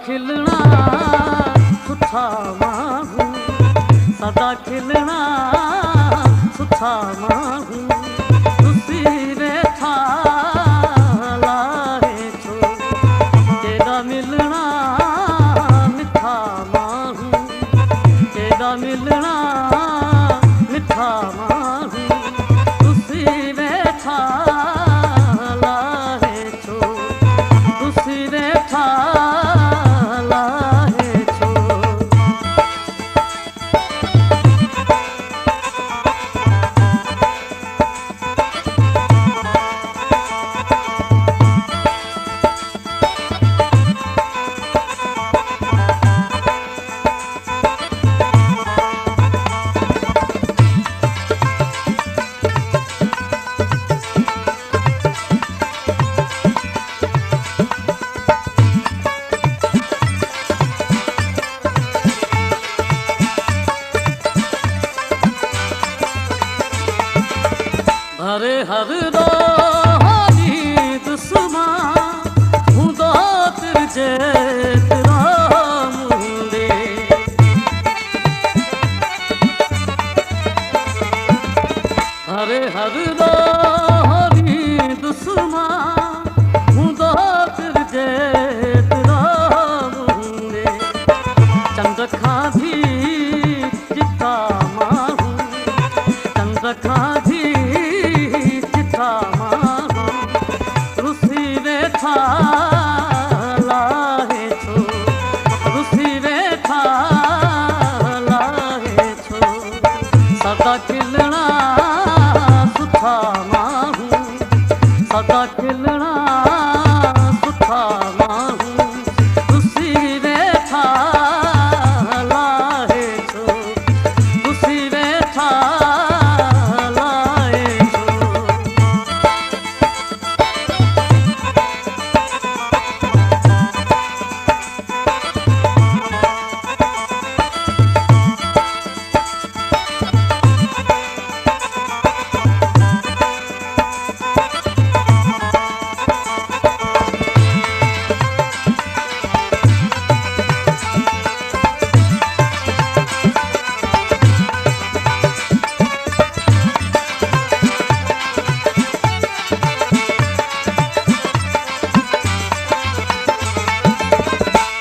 खिलना सुठा माण्हू, सदा खिलना सुठा माण्हू, तुसी वेठा लाहे छो, केॾा मिलना मिठा माण्हू, केॾा मिलना मिठा माण्हू, तुसी वेठा लाहे छो, तुसी वेठा लाहे छो। हरे हर रोहानी दुश्मा हूंदो तुंहिंजे तेरा मुंडे, हरे हर रोहानी दुश्मा हूंदो तुंहिंजे तेरा मुंडे, चंद खां भी जिता माण्हू, चंद खां भी रुसी वेठा लाहे छो, रुसी वेठा लाहे छो, सदा खिलना सुठा माण्हू, सदा खिलना सुठा माण्हू, रुसी वेठा लाहे छो, रुसी वेठा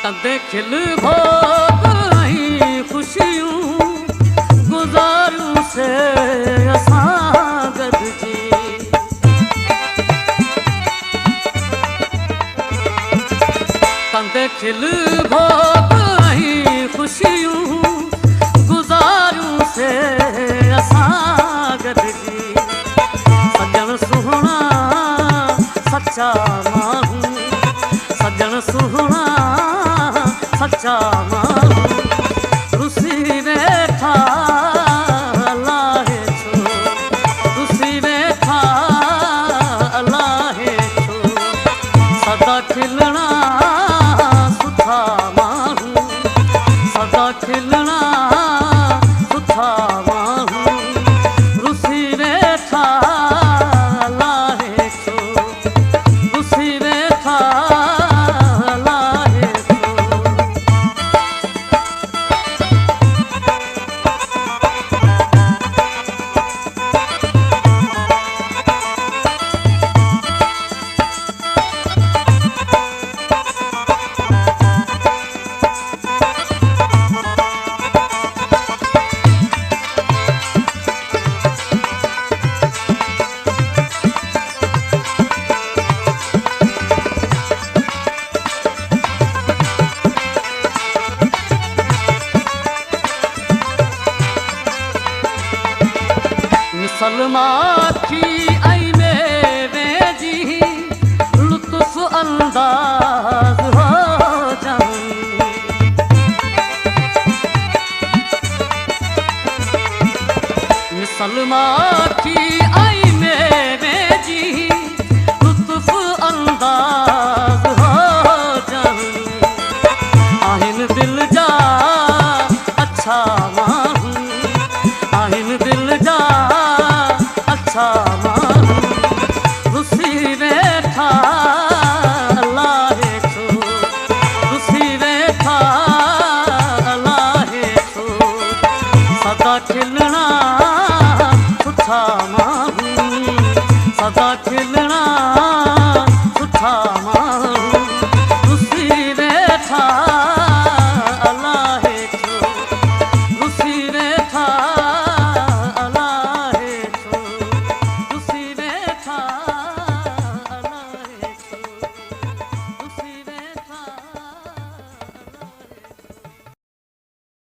तंदे खिल भोग ऐं ख़ुशियूं गुज़ारूं से असां गॾिजी, तंदे खिल भोग ऐं ख़ुशियूं गुज़ारूं से असां गॾिजी, सजण सुहिणा सच्चा माण्हू, सजण सुहिणा सच्चा माण्हू, रुसी वेठा लाहे छो, रुसी वेठा लाहे छो, सदा खिलना सुठा माण्हू, सदा खिलना सुठा माण्हू, रुसी वेठा लाहे छो, रुसी वेठा लाहे छो। सलमा की आईने वेजी लुत्फ अंदाज हो जाऊं, सलमा की आईने वेजी लुत्फ अंदाज हो जाऊं, आहिन दिल जा अच्छा माण्हू, आहिन दिल जा अच्छा